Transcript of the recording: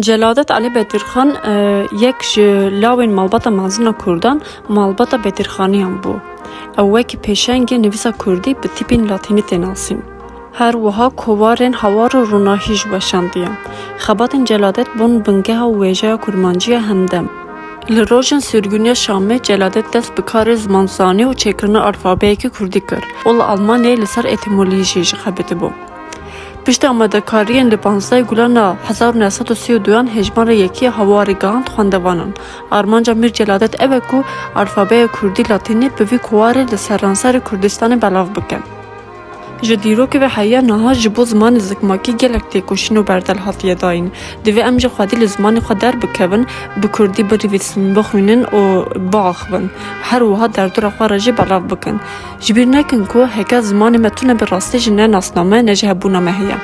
Celadet Ali Bedirxan yek ji lawên malbata mezina Kurdan malbata Bedirxaniyan bû. Ew wekî pêşengê nivîsa Kurdî bi tîpên latînî tê nasîn. Her wiha kovarên hewar û ronahî ji weşandiye. Xebatên Celadet bûn bingeha wêjeya kurmanciya hemdem. Li rojên sürgûniya Şamê Celadet dest bi karê zimanzanî û çêkirina alfabeyekî Kurdî kir û li Almanyayê li ser etîmolojiyê jî xebitibû. Piştî amadekariyên li 15 Gulana 1932 hejmara yekî hewarê gihand xwendevanan. Armanca Mir Celadet ew e ku alfabeya Kurdî latînî bi vî kowarê li seranserê Kurdistanê belav bikin. Ji dîrokê ve heya niha ji bo zimanê zikmakî gelek têkoşîn û berdel hatiye dayîn. Divê em jî xwedî li zimanê xwe derbikevin, bi Kurdî binivîsin, bixwînin û biaxivin. Her wiha derdora xwe re jî belav bikin. Ji bîr nekin ku heke zimanê me tune bi rastî ji ne nasname ne ji hebûna me heye.